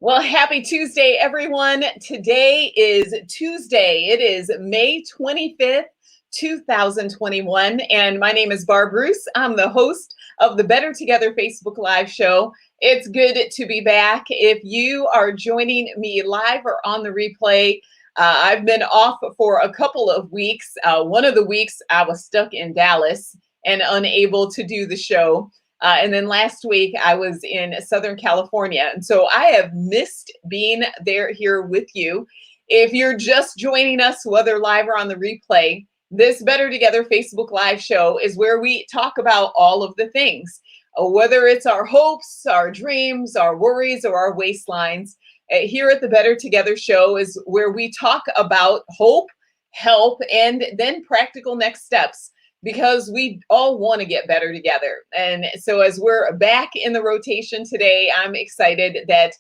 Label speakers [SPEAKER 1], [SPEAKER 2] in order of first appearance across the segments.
[SPEAKER 1] Well, happy Tuesday, everyone. Today is Tuesday. It is May 25th, 2021. And my name is Barb. I'm the host of the Better Together Facebook Live show. It's good to be back. If you are joining me live or on the replay, I've been off for a couple of weeks. One of the weeks I was stuck in Dallas and unable to do the show. And then last week I was in Southern California. And so I have missed being here with you. If you're just joining us, whether live or on the replay, this Better Together Facebook Live show is where we talk about all of the things, whether it's our hopes, our dreams, our worries, or our waistlines. Here at the Better Together show is where we talk about hope, help, and then practical next steps, because we all want to get better together. And so as we're back in the rotation today, I'm excited that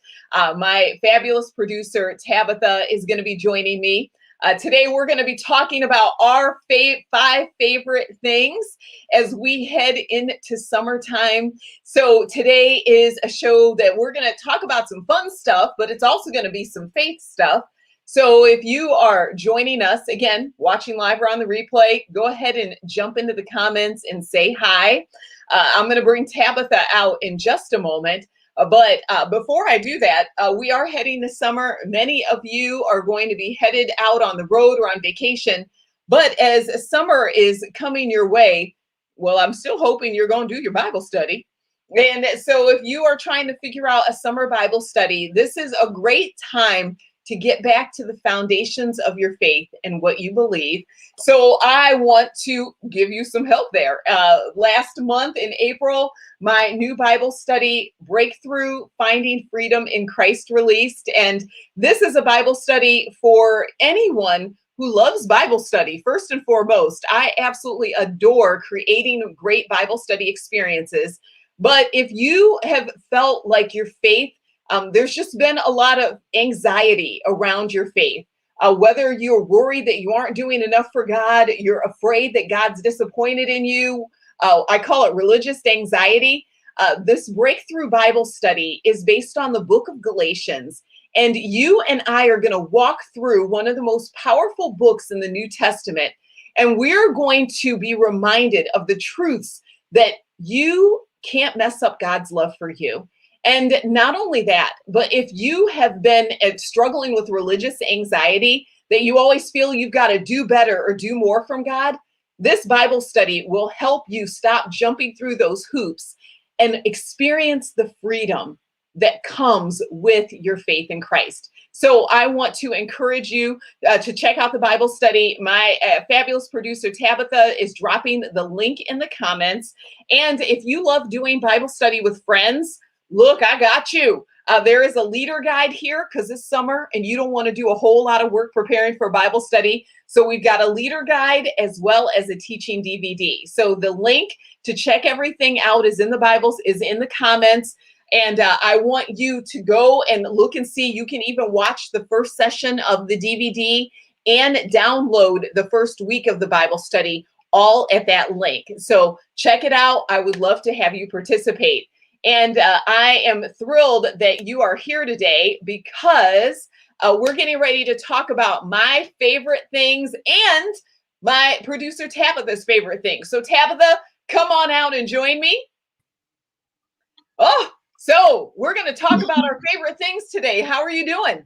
[SPEAKER 1] my fabulous producer, Tabitha, is going to be joining me. Today, we're going to be talking about our 5 favorite things as we head into summertime. So today is a show that we're going to talk about some fun stuff, but it's also going to be some faith stuff. So if you are joining us, again, watching live or on the replay, go ahead and jump into the comments and say hi. I'm going to bring Tabitha out in just a moment. But before I do that, we are heading to summer. Many of you are going to be headed out on the road or on vacation. But as summer is coming your way, well, I'm still hoping you're going to do your Bible study. And so if you are trying to figure out a summer Bible study, this is a great time to get back to the foundations of your faith and what you believe. So I want to give you some help there. Last month in April, my new Bible study, Breakthrough, Finding Freedom in Christ, released. And this is a Bible study for anyone who loves Bible study. First and foremost, I absolutely adore creating great Bible study experiences. But if you have felt like your faith, there's just been a lot of anxiety around your faith. Whether you're worried that you aren't doing enough for God, you're afraid that God's disappointed in you. I call it religious anxiety. This Breakthrough Bible study is based on the book of Galatians. And you and I are going to walk through one of the most powerful books in the New Testament. And we're going to be reminded of the truths that you can't mess up God's love for you. And not only that, but if you have been struggling with religious anxiety, that you always feel you've got to do better or do more from God, this Bible study will help you stop jumping through those hoops and experience the freedom that comes with your faith in Christ. So I want to encourage you to check out the Bible study. My fabulous producer, Tabitha, is dropping the link in the comments. And if you love doing Bible study with friends, look, I got you. There is a leader guide here because it's summer and you don't want to do a whole lot of work preparing for Bible study. So we've got a leader guide as well as a teaching DVD. So the link to check everything out is in the Bibles, is in the comments. And I want you to go and look and see. You can even watch the first session of the DVD and download the first week of the Bible study all at that link. So check it out. I would love to have you participate. And I am thrilled that you are here today because we're getting ready to talk about my favorite things and my producer Tabitha's favorite things. So Tabitha, come on out and join me. Oh, so we're going to talk about our favorite things today. How are you doing?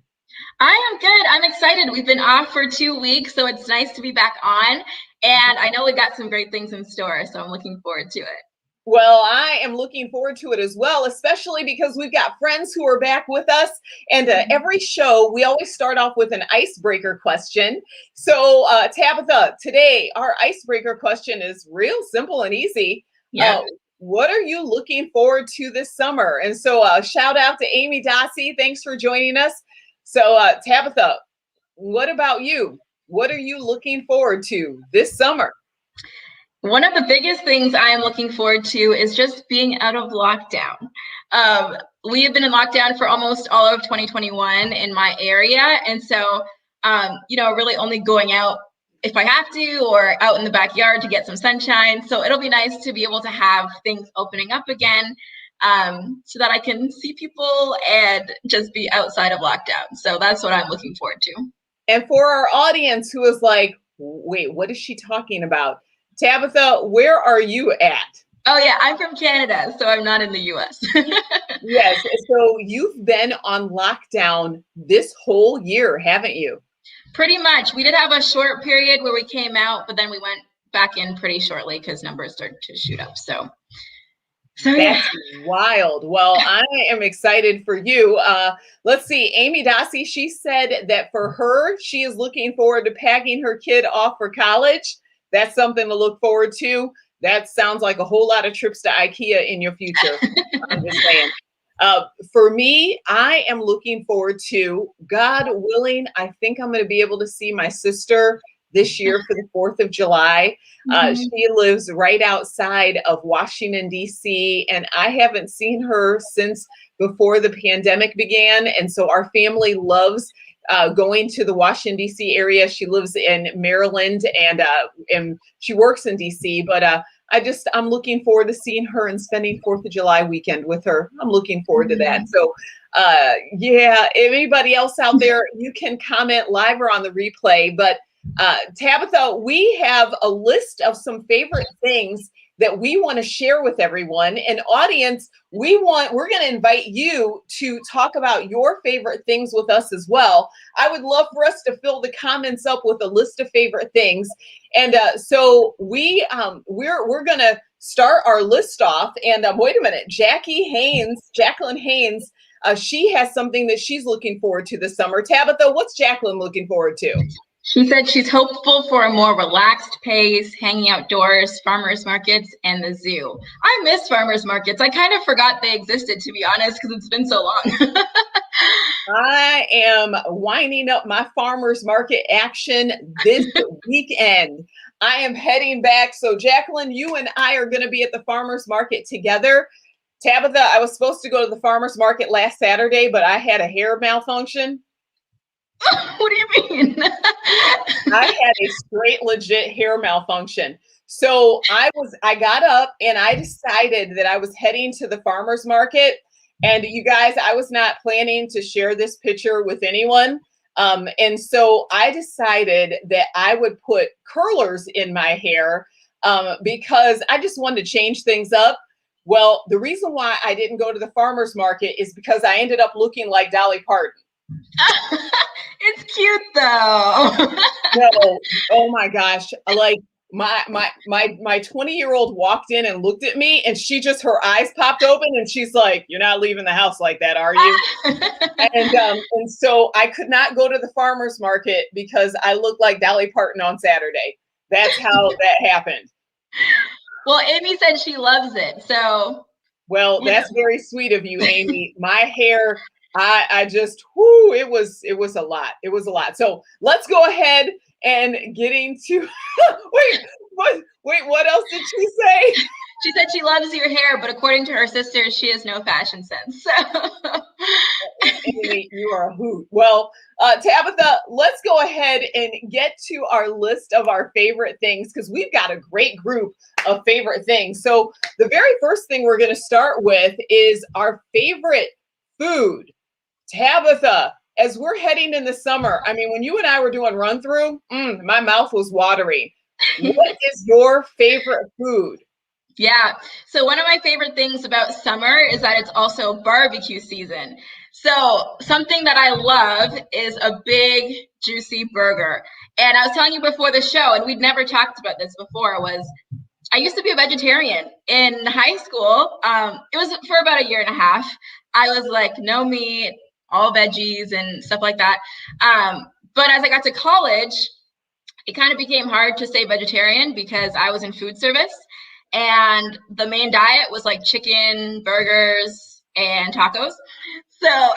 [SPEAKER 2] I am good. I'm excited. We've been off for 2 weeks, so it's nice to be back on. And I know we've got some great things in store, so I'm looking forward to it.
[SPEAKER 1] Well, I am looking forward to it as well, especially because we've got friends who are back with us. And every show, we always start off with an icebreaker question. So, Tabitha, today, our icebreaker question is real simple and easy.
[SPEAKER 2] Yeah.
[SPEAKER 1] What are you looking forward to this summer? And so shout out to Amy Dossie. Thanks for joining us. So, Tabitha, what about you? What are you looking forward to this summer?
[SPEAKER 2] One of the biggest things I am looking forward to is just being out of lockdown. We have been in lockdown for almost all of 2021 in my area. And so, really only going out if I have to or out in the backyard to get some sunshine. So it'll be nice to be able to have things opening up again. so that I can see people and just be outside of lockdown. So that's what I'm looking forward to.
[SPEAKER 1] And for our audience who is like, wait, what is she talking about? Tabitha, where are you at?
[SPEAKER 2] Oh yeah, I'm from Canada, so I'm not in the US.
[SPEAKER 1] Yes, so you've been on lockdown this whole year, haven't you?
[SPEAKER 2] Pretty much. We did have a short period where we came out, but then we went back in pretty shortly because numbers started to shoot up. So yeah.
[SPEAKER 1] That's wild. Well, I am excited for you. Let's see. Amy Dossie, she said that for her, she is looking forward to packing her kid off for college. That's something to look forward to. That sounds like a whole lot of trips to IKEA in your future. I'm just saying. For me, I am looking forward to, God willing, I think I'm going to be able to see my sister this year for the 4th of July. She lives right outside of Washington, D.C., and I haven't seen her since before the pandemic began. And so our family loves going to the Washington, D.C. area. She lives in Maryland and she works in D.C., but I'm looking forward to seeing her and spending 4th of July weekend with her. I'm looking forward to that. So yeah, anybody else out there, you can comment live or on the replay, but Tabitha, we have a list of some favorite things that we want to share with everyone. And audience, we're going to invite you to talk about your favorite things with us as well. I would love for us to fill the comments up with a list of favorite things. And so we're going to start our list off. And wait a minute, Jacqueline Haynes, she has something that she's looking forward to this summer. Tabitha, what's Jacqueline looking forward to?
[SPEAKER 2] She said she's hopeful for a more relaxed pace, hanging outdoors, farmers markets, and the zoo. I miss farmers markets. I kind of forgot they existed, to be honest, because it's been so long.
[SPEAKER 1] I am winding up my farmers market action this weekend. I am heading back. So Jacqueline, you and I are going to be at the farmers market together. Tabitha, I was supposed to go to the farmers market last Saturday, but I had a hair malfunction.
[SPEAKER 2] What do you mean?
[SPEAKER 1] I had a straight legit hair malfunction. So I got up and I decided that I was heading to the farmer's market. And you guys, I was not planning to share this picture with anyone. And so I decided that I would put curlers in my hair because I just wanted to change things up. Well, the reason why I didn't go to the farmer's market is because I ended up looking like Dolly Parton.
[SPEAKER 2] It's cute though.
[SPEAKER 1] No, oh my gosh. Like my 20-year-old walked in and looked at me and her eyes popped open and she's like, "You're not leaving the house like that, are you?" And so I could not go to the farmer's market because I looked like Dolly Parton on Saturday. That's how that happened.
[SPEAKER 2] Well, Amy said she loves it. So
[SPEAKER 1] well, that's very sweet of you, Amy. My hair, I just, whoo, it was a lot. It was a lot. So let's go ahead and getting to, wait, what else did she say?
[SPEAKER 2] She said she loves your hair, but according to her sister, she has no fashion sense. So.
[SPEAKER 1] Amy, you are a hoot. Well, Tabitha, let's go ahead and get to our list of our favorite things because we've got a great group of favorite things. So the very first thing we're going to start with is our favorite food. Tabitha, as we're heading in the summer, I mean, when you and I were doing run through, my mouth was watering. What is your favorite food?
[SPEAKER 2] Yeah. So one of my favorite things about summer is that it's also barbecue season. So something that I love is a big, juicy burger. And I was telling you before the show, and we'd never talked about this before, was I used to be a vegetarian in high school. It was for about a year and a half. I was like, no meat, all veggies and stuff like that. But as I got to college, it kind of became hard to stay vegetarian because I was in food service. And the main diet was like chicken, burgers, and tacos. So,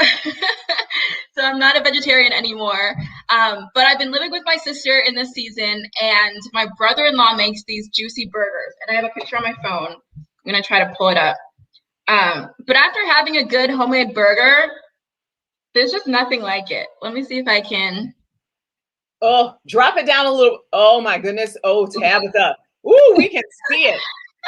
[SPEAKER 2] so I'm not a vegetarian anymore. But I've been living with my sister in this season, and my brother-in-law makes these juicy burgers. And I have a picture on my phone. I'm gonna try to pull it up. But after having a good homemade burger, there's just nothing like it. Let me see if I can.
[SPEAKER 1] Oh, drop it down a little. Oh my goodness. Oh, Tabitha. Ooh, we can see it.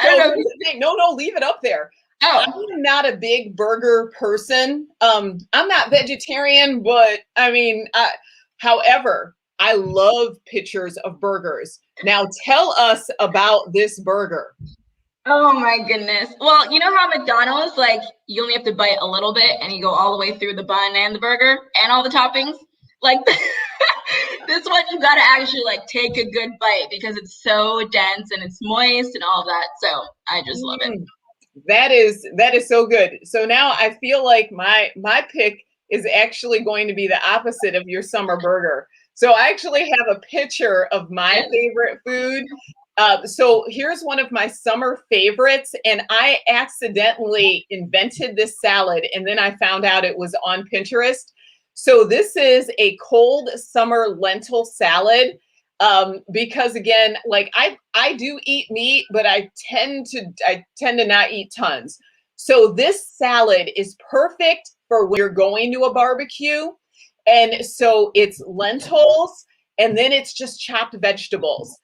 [SPEAKER 1] So, no, leave it up there.
[SPEAKER 2] Oh,
[SPEAKER 1] I'm not a big burger person. I'm not vegetarian, but I mean, however, I love pictures of burgers. Now, tell us about this burger.
[SPEAKER 2] oh my goodness. Well, you know how McDonald's, like, you only have to bite a little bit and you go all the way through the bun and the burger and all the toppings? Like, this one, you gotta actually, like, take a good bite because it's so dense and it's moist and all of that. So I just love it.
[SPEAKER 1] Mm, that is so good. So now I feel like my pick is actually going to be the opposite of your summer burger. So I actually have a picture of my
[SPEAKER 2] Yes.
[SPEAKER 1] favorite food. So here's one of my summer favorites, and I accidentally invented this salad, and then I found out it was on Pinterest. So this is a cold summer lentil salad. Because again, like I do eat meat, but I tend to not eat tons. So this salad is perfect for when you're going to a barbecue. And so it's lentils, and then it's just chopped vegetables.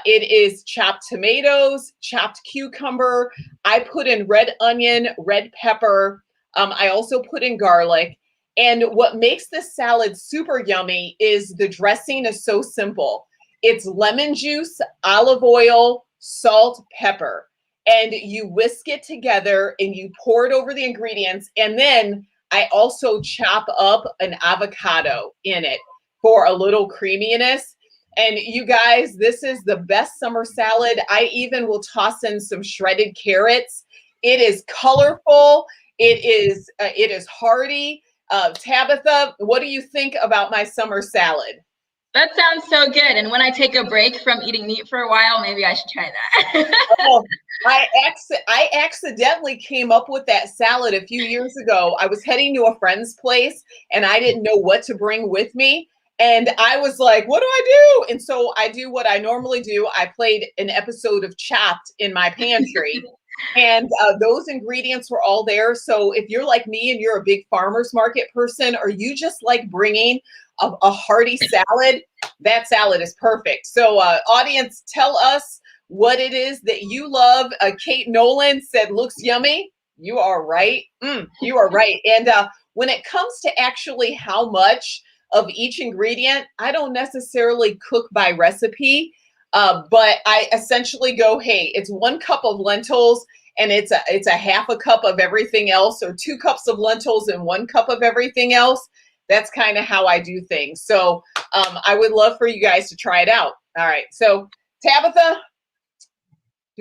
[SPEAKER 1] It is chopped tomatoes, chopped cucumber. I put in red onion, red pepper. I also put in garlic. And what makes this salad super yummy is the dressing is so simple. It's lemon juice, olive oil, salt, pepper. And you whisk it together and you pour it over the ingredients. And then I also chop up an avocado in it for a little creaminess. And you guys, this is the best summer salad. I even will toss in some shredded carrots. It is colorful. It is hearty. Tabitha, what do you think about my summer salad?
[SPEAKER 2] That sounds so good. And when I take a break from eating meat for a while, maybe I should try that.
[SPEAKER 1] Oh, I accidentally came up with that salad a few years ago. I was heading to a friend's place and I didn't know what to bring with me. And I was like, what do I do? And so I do what I normally do. I played an episode of Chopped in my pantry. And those ingredients were all there. So if you're like me and you're a big farmer's market person, or you just like bringing a hearty salad, that salad is perfect. So audience, tell us what it is that you love. Kate Nolan said, looks yummy. You are right. You are right. And when it comes to actually how much of each ingredient, I don't necessarily cook by recipe, but I essentially go, hey, it's 1 cup of lentils and it's a half a cup of everything else, or 2 cups of lentils and 1 cup of everything else. That's kind of how I do things. So I would love for you guys to try it out. All right. So Tabitha,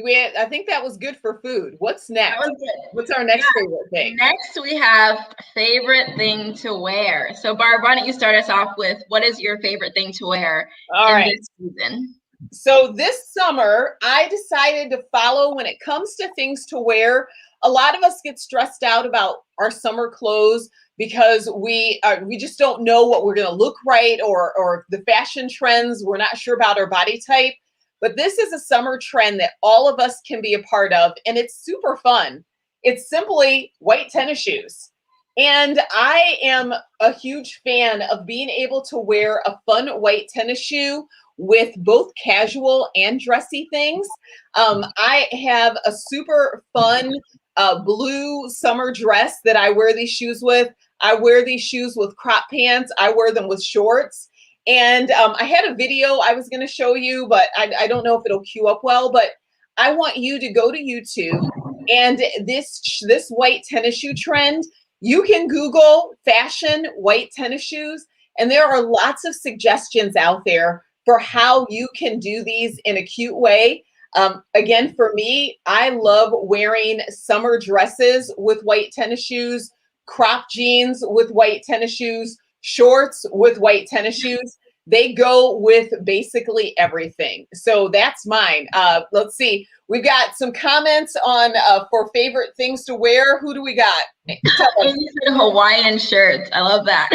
[SPEAKER 1] I think that was good for food. What's next?
[SPEAKER 2] That was good.
[SPEAKER 1] What's our next favorite thing?
[SPEAKER 2] Next, we have favorite thing to wear. So, Barb, why don't you start us off with what is your favorite thing to wear
[SPEAKER 1] All right.
[SPEAKER 2] this season?
[SPEAKER 1] So this summer, I decided to follow when it comes to things to wear. A lot of us get stressed out about our summer clothes because we just don't know what we're going to look right, or the fashion trends. We're not sure about our body type. But this is a summer trend that all of us can be a part of, and it's super fun. It's simply white tennis shoes. And I am a huge fan of being able to wear a fun white tennis shoe with both casual and dressy things. I have a super fun blue summer dress that I wear these shoes with. I wear these shoes with crop pants. I wear them with shorts. And I had a video I was going to show you, but I don't know if it'll queue up well. But I want you to go to YouTube, and this white tennis shoe trend. You can Google fashion white tennis shoes, and there are lots of suggestions out there for how you can do these in a cute way. Again, for me, I love wearing summer dresses with white tennis shoes, crop jeans with white tennis shoes, shorts with white tennis shoes. They go with basically everything. So that's mine. Let's see. We've got some comments on for favorite things to wear. Who do we got?
[SPEAKER 2] Amy said Hawaiian shirts. I love that.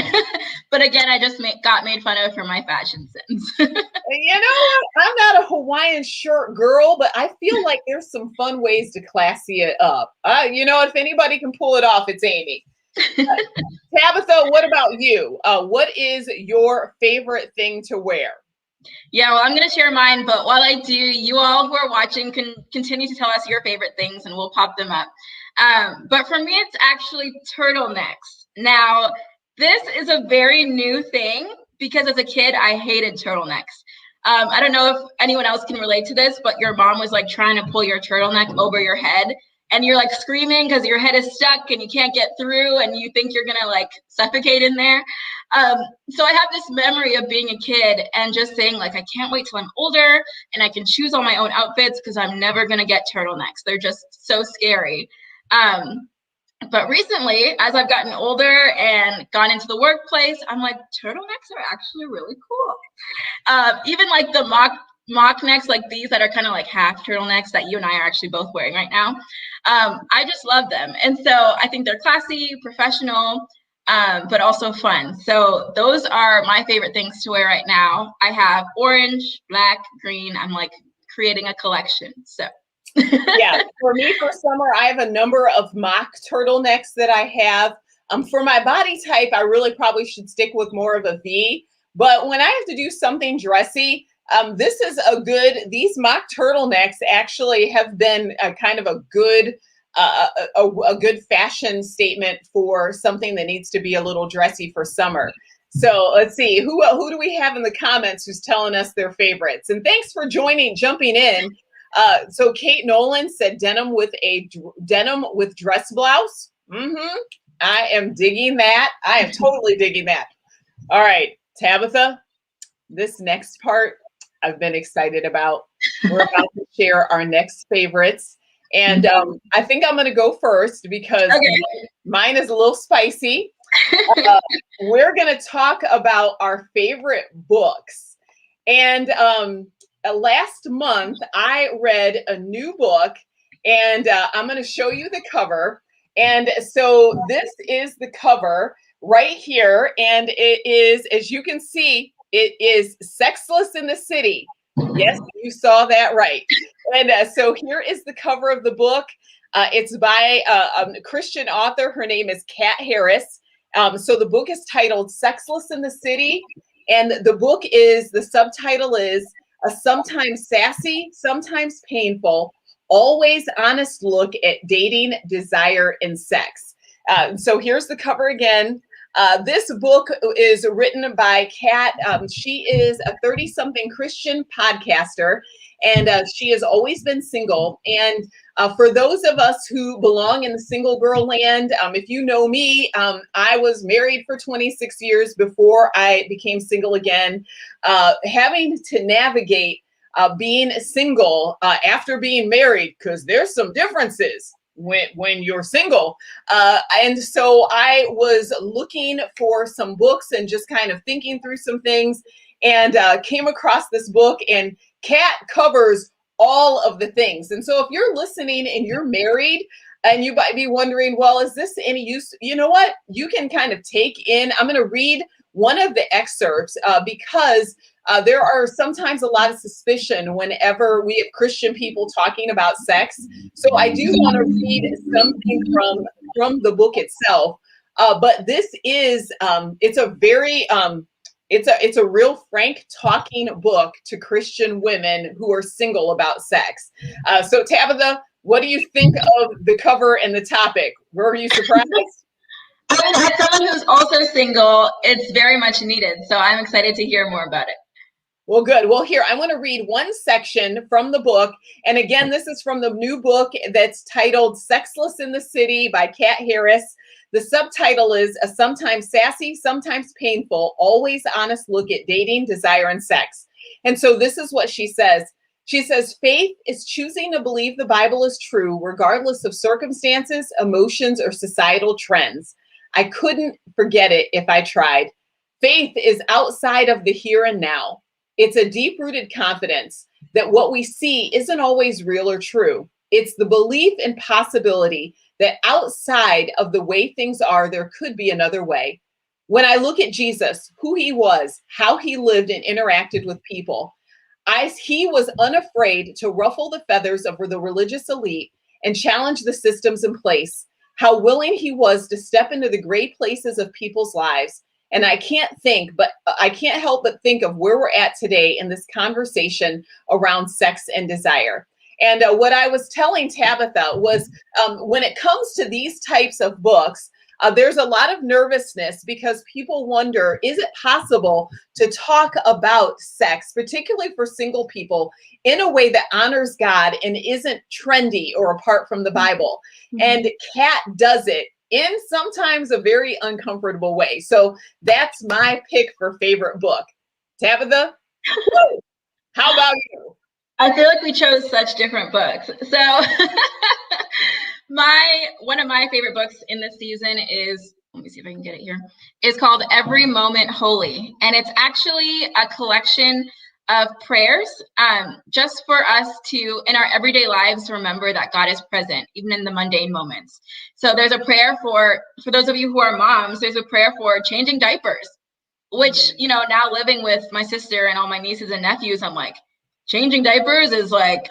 [SPEAKER 2] But again, I just got made fun of for my fashion sense.
[SPEAKER 1] You know, I'm not a Hawaiian shirt girl, but I feel like there's some fun ways to classy it up. If anybody can pull it off, it's Amy. Tabitha, what about you? What is your favorite thing to wear?
[SPEAKER 2] Yeah, well, I'm going to share mine, but while I do, you all who are watching can continue to tell us your favorite things and we'll pop them up. But for me, it's actually turtlenecks. Now, this is a very new thing because as a kid, I hated turtlenecks. I don't know if anyone else can relate to this, but your mom was like trying to pull your turtleneck over your head and you're like screaming because your head is stuck and you can't get through and you think you're gonna like suffocate in there. So I have this memory of being a kid and just saying like, I can't wait till I'm older and I can choose all my own outfits because I'm never gonna get turtlenecks. They're just so scary. But recently, as I've gotten older and gone into the workplace, I'm like, turtlenecks are actually really cool. Even like the mock necks like these that are kind of like half turtlenecks that you and I are actually both wearing right now. I just love them. And so I think they're classy, professional, but also fun. So those are my favorite things to wear right now. I have orange, black, green. I'm like creating a collection. So.
[SPEAKER 1] Yeah, for me, for summer, I have a number of mock turtlenecks that I have. For my body type, I really probably should stick with more of a V. But when I have to do something dressy, this is these mock turtlenecks actually have been a kind of a good fashion statement for something that needs to be a little dressy for summer. So let's see, who do we have in the comments who's telling us their favorites? And thanks for jumping in. So Kate Nolan said denim with dress blouse. I am digging that. I am totally digging that. All right, Tabitha, this next part I've been excited about. We're about to share our next favorites. And I think I'm going to go first because mine is a little spicy. We're going to talk about our favorite books. And last month, I read a new book, and I'm going to show you the cover. And so this is the cover right here. And it is, as you can see, it is Sexless in the City. Yes, you saw that right. And so here is the cover of the book. It's by a Christian author. Her name is Kat Harris. So the book is titled Sexless in the City. And the subtitle is A Sometimes Sassy, Sometimes Painful, Always Honest Look at Dating, Desire, and Sex. So here's the cover again. This book is written by Kat. She is a 30-something Christian podcaster, and she has always been single. And for those of us who belong in the single girl land, if you know me, I was married for 26 years before I became single again, having to navigate being single after being married, because there's some differences when you're single. And so I was looking for some books and just kind of thinking through some things, and came across this book, and Kat covers all of the things. And so if you're listening and you're married and you might be wondering, well, is this any use? You know what? You can kind of take in, I'm going to read one of the excerpts because there are sometimes a lot of suspicion whenever we have Christian people talking about sex. So I do want to read something from the book itself. But this is, it's a very, it's a real frank talking book to Christian women who are single about sex. So Tabitha, what do you think of the cover and the topic? Were you surprised?
[SPEAKER 2] I mean, as someone who's also single, it's very much needed. So I'm excited to hear more about it.
[SPEAKER 1] Well, good. Well, here, I want to read one section from the book. And again, this is from the new book that's titled Sexless in the City by Kat Harris. The subtitle is A Sometimes Sassy, Sometimes Painful, Always Honest Look at Dating, Desire, and Sex. And so this is what she says. She says, faith is choosing to believe the Bible is true, regardless of circumstances, emotions, or societal trends. I couldn't forget it if I tried. Faith is outside of the here and now. It's a deep-rooted confidence that what we see isn't always real or true. It's the belief and possibility that outside of the way things are, there could be another way. When I look at Jesus, who he was, how he lived and interacted with people, he was unafraid to ruffle the feathers of the religious elite and challenge the systems in place, how willing he was to step into the gray places of people's lives. And I can't help but think of where we're at today in this conversation around sex and desire. And what I was telling Tabitha was when it comes to these types of books, there's a lot of nervousness because people wonder, is it possible to talk about sex, particularly for single people, in a way that honors God and isn't trendy or apart from the Bible? And Kat does it in sometimes a very uncomfortable way. So that's my pick for favorite book. Tabitha, how about you?
[SPEAKER 2] I feel like we chose such different books. So one of my favorite books in this season is, let me see if I can get it here, is called Every Moment Holy. And it's actually a collection of prayers just for us to, in our everyday lives, remember that God is present, even in the mundane moments. So there's a prayer for those of you who are moms, there's a prayer for changing diapers, which, you know, now living with my sister and all my nieces and nephews, I'm like, changing diapers is like,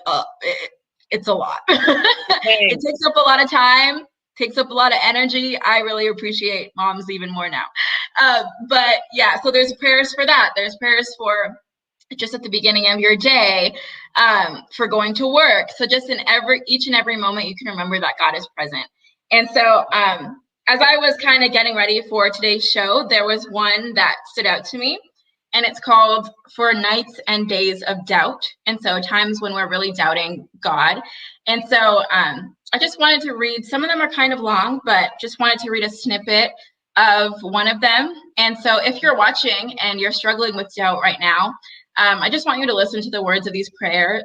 [SPEAKER 2] it's a lot. It takes up a lot of time, takes up a lot of energy. I really appreciate moms even more now. But yeah, so there's prayers for that. There's prayers for just at the beginning of your day, for going to work. So just in each and every moment, you can remember that God is present. And so as I was kind of getting ready for today's show, there was one that stood out to me, and it's called For Nights and Days of Doubt. And so times when we're really doubting God. And so I just wanted to read, some of them are kind of long, but just wanted to read a snippet of one of them. And so if you're watching and you're struggling with doubt right now, I just want you to listen to the words of this prayer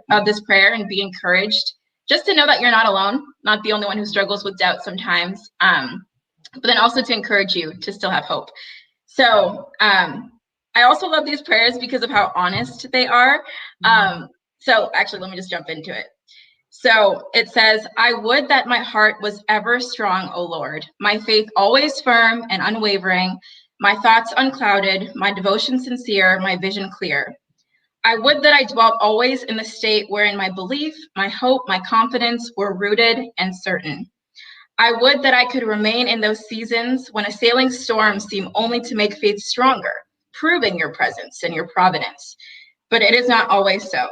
[SPEAKER 2] and be encouraged, just to know that you're not alone, not the only one who struggles with doubt sometimes, but then also to encourage you to still have hope. So I also love these prayers because of how honest they are. So actually, let me just jump into it. So it says, I would that my heart was ever strong, O Lord, my faith always firm and unwavering, my thoughts unclouded, my devotion sincere, my vision clear. I would that I dwelt always in the state wherein my belief, my hope, my confidence were rooted and certain. I would that I could remain in those seasons when assailing storms seem only to make faith stronger, proving your presence and your providence. But it is not always so.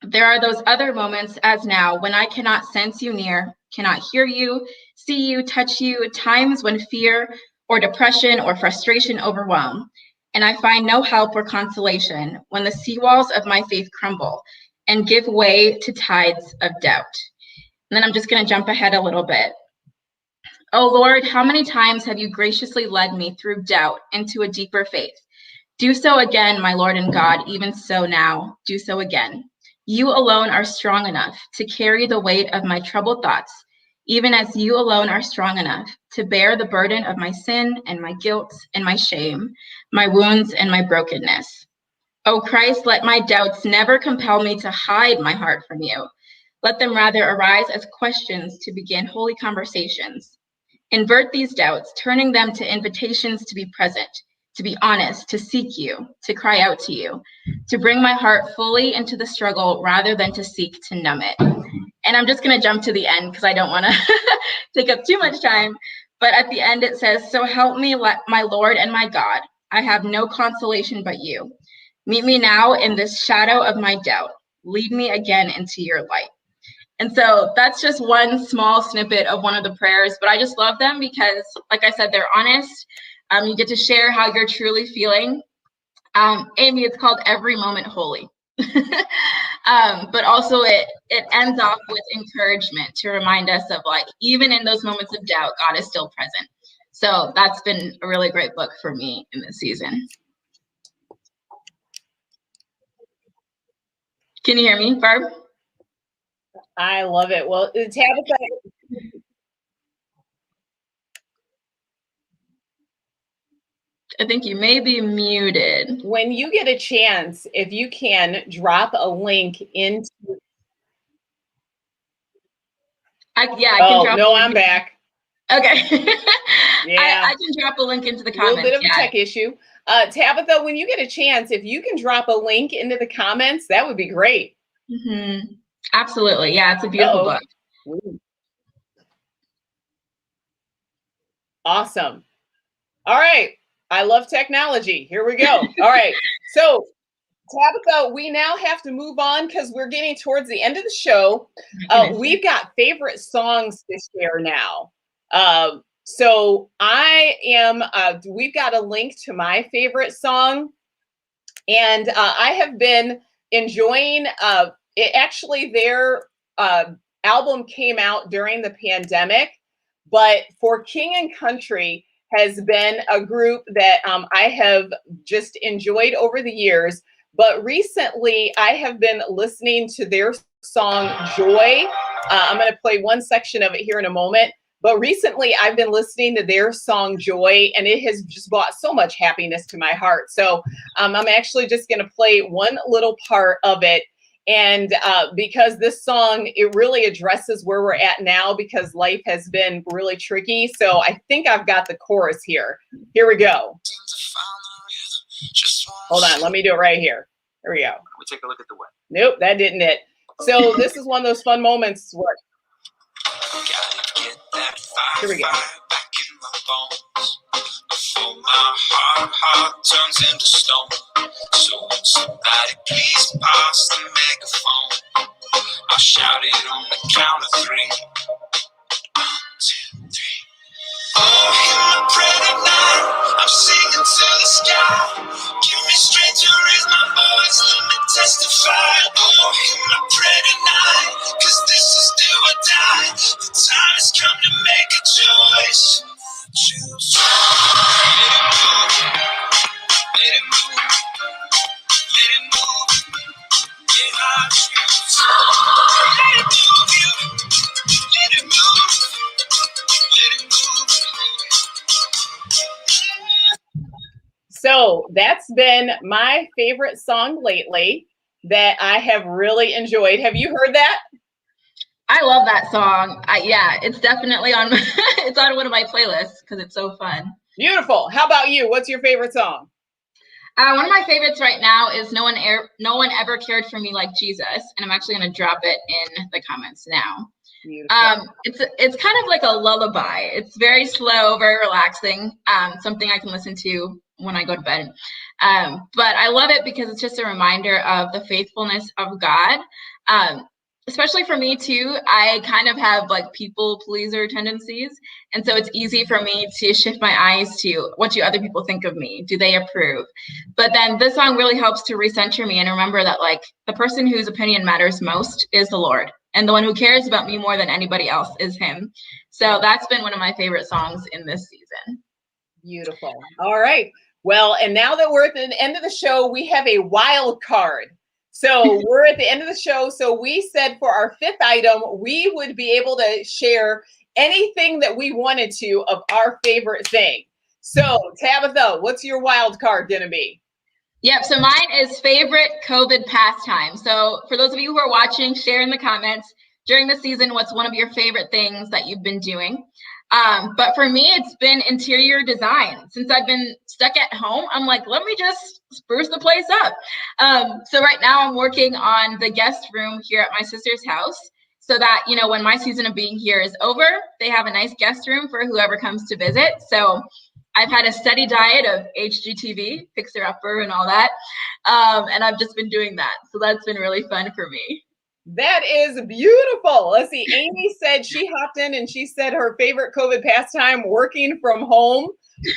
[SPEAKER 2] There are those other moments, as now, when I cannot sense you near, cannot hear you, see you, touch you, times when fear or depression or frustration overwhelm, and I find no help or consolation when the seawalls of my faith crumble and give way to tides of doubt. And then I'm just going to jump ahead a little bit. Oh Lord, how many times have you graciously led me through doubt into a deeper faith? Do so again, my Lord and God, even so now, do so again. You alone are strong enough to carry the weight of my troubled thoughts, even as you alone are strong enough to bear the burden of my sin and my guilt and my shame, my wounds and my brokenness. O Christ, let my doubts never compel me to hide my heart from you. Let them rather arise as questions to begin holy conversations. Invert these doubts, turning them to invitations to be present, to be honest, to seek you, to cry out to you, to bring my heart fully into the struggle rather than to seek to numb it. And I'm just going to jump to the end because I don't want to take up too much time. But at the end it says, so help me, my Lord and my God. I have no consolation but you. Meet me now in this shadow of my doubt. Lead me again into your light. And so that's just one small snippet of one of the prayers, but I just love them because, like I said, they're honest. You get to share how you're truly feeling. Amy, it's called Every Moment Holy. But also it ends off with encouragement to remind us of, like, even in those moments of doubt, God is still present. So that's been a really great book for me in this season. Can you hear me, Barb?
[SPEAKER 1] I love it. Well, Tabitha,
[SPEAKER 2] I think you may be muted.
[SPEAKER 1] when you get a chance, if you can drop a link into.
[SPEAKER 2] I can drop.
[SPEAKER 1] No, I'm back.
[SPEAKER 2] Okay.
[SPEAKER 1] Yeah.
[SPEAKER 2] I can drop a link into the comments.
[SPEAKER 1] A little bit of a tech issue. Tabitha, when you get a chance, if you can drop a link into the comments, that would be great.
[SPEAKER 2] Mm-hmm. Absolutely. Yeah, it's a beautiful book.
[SPEAKER 1] Ooh. Awesome. All right. I love technology. Here we go. All right. So Tabitha, we now have to move on because we're getting towards the end of the show. We've got favorite songs to share now. So I am, we've got a link to my favorite song, and I have been enjoying it. Actually, their album came out during the pandemic, but For King and Country has been a group that I have just enjoyed over the years. But recently, I have been listening to their song Joy. I'm going to play one section of it here in a moment. But recently, I've been listening to their song Joy, and it has just brought so much happiness to my heart. So I'm actually just going to play one little part of it. And because this song, it really addresses where we're at now because life has been really tricky. So I think I've got the chorus here. Here we go. Hold on, let me do it right here. Here we go.
[SPEAKER 3] We take a look at the way.
[SPEAKER 1] Nope, that didn't it. So this is one of those fun moments where. Here we go.
[SPEAKER 3] Before my heart turns into stone. So when somebody please pass the megaphone, I'll shout it on the count of three. 1, 2, 3. Oh, hear my prayer tonight. I'm singing to the sky. Give me strength to raise my voice. Let me testify. Oh, hear my prayer tonight. 'Cause this is do or die. The time has come to make a choice. Choose. Let it move. Let it move. Yeah, I choose. Let it move you. Let it move. Let it move.
[SPEAKER 1] So that's been my favorite song lately that I have really enjoyed. Have you heard that?
[SPEAKER 2] I love that song. Yeah, it's definitely on. It's on one of my playlists because it's so fun.
[SPEAKER 1] Beautiful. How about you? What's your favorite song?
[SPEAKER 2] One of my favorites right now is "No One Ever Cared for Me Like Jesus," and I'm actually going to drop it in the comments now. It's kind of like a lullaby. It's very slow, very relaxing. Something I can listen to when I go to bed. But I love it because it's just a reminder of the faithfulness of God. Especially for me too, I kind of have like people pleaser tendencies. And so it's easy for me to shift my eyes to what do other people think of me? Do they approve? But then this song really helps to recenter me and remember that like the person whose opinion matters most is the Lord. And the one who cares about me more than anybody else is him. So that's been one of my favorite songs in this season.
[SPEAKER 1] Beautiful. All right. Well, and now that we're at the end of the show, we have a wild card. So we're at the end of the show. So we said for our fifth item, we would be able to share anything that we wanted to of our favorite thing. So Tabitha, what's your wild card going to be?
[SPEAKER 2] Yep. So mine is favorite COVID pastime. So for those of you who are watching, share in the comments during the season, what's one of your favorite things that you've been doing? But for me, it's been interior design. Since I've been stuck at home, I'm like, let me just spruce the place up. So right now I'm working on the guest room here at my sister's house so that, you know, when my season of being here is over, they have a nice guest room for whoever comes to visit. So I've had a steady diet of HGTV, Fixer Upper and all that. And I've just been doing that. So that's been really fun for me.
[SPEAKER 1] That is beautiful. Let's see. Amy said she hopped in and she said her favorite COVID pastime, working from home,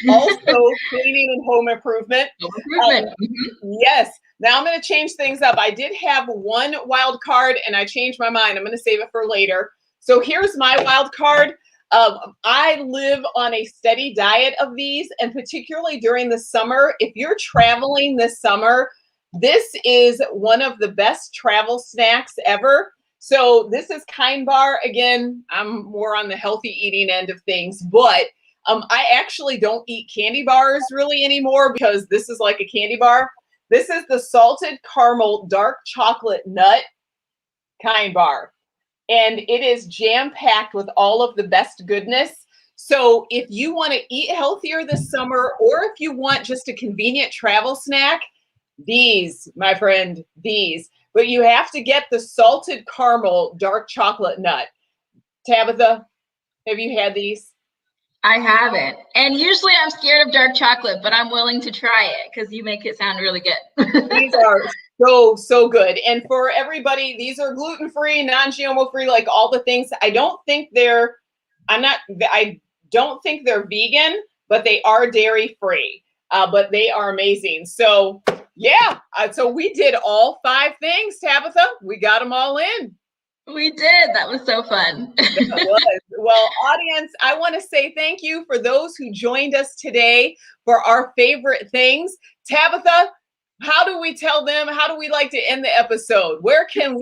[SPEAKER 1] also cleaning and home improvement. Yes. Now I'm going to change things up. I did have one wild card and I changed my mind. I'm going to save it for later. So here's my wild card. I live on a steady diet of these, and particularly during the summer, if you're traveling this summer, this is one of the best travel snacks ever. So this is Kind Bar. Again, I'm more on the healthy eating end of things, but I actually don't eat candy bars really anymore because this is like a candy bar. This is the salted caramel dark chocolate nut Kind Bar. And it is jam-packed with all of the best goodness. So if you want to eat healthier this summer, or if you want just a convenient travel snack, these, my friend, these. But you have to get the salted caramel dark chocolate nut. Tabitha, have you had these?
[SPEAKER 2] I haven't. And usually I'm scared of dark chocolate, but I'm willing to try it because you make it sound really good.
[SPEAKER 1] These are so good. And for everybody, these are gluten-free, non-GMO free, like all the things. I don't think they're vegan, but they are dairy free. But they are amazing. So yeah, so we did all 5 things, Tabitha. We got them all in.
[SPEAKER 2] We did. That was so fun.
[SPEAKER 1] That was. Well, audience, I want to say thank you for those who joined us today for our favorite things. Tabitha, how do we tell them? How do we like to end the episode? Where can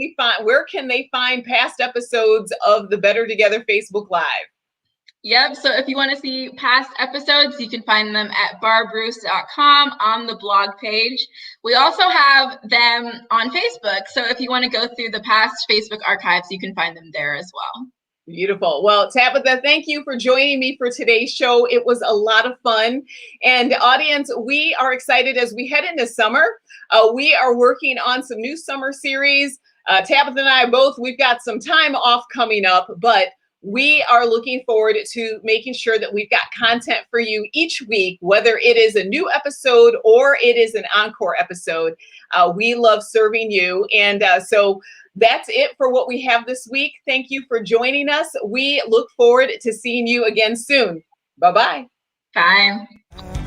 [SPEAKER 1] they find past episodes of the Better Together Facebook Live?
[SPEAKER 2] Yep. So if you want to see past episodes, you can find them at barbruce.com on the blog page. We also have them on Facebook. So if you want to go through the past Facebook archives, you can find them there as well.
[SPEAKER 1] Beautiful. Well, Tabitha, thank you for joining me for today's show. It was a lot of fun. And audience, we are excited as we head into summer. We are working on some new summer series. Tabitha and I both, we've got some time off coming up, but we are looking forward to making sure that we've got content for you each week, whether it is a new episode or it is an encore episode. We love serving you. And so that's it for what we have this week. Thank you for joining us. We look forward to seeing you again soon. Bye-bye.
[SPEAKER 2] Bye.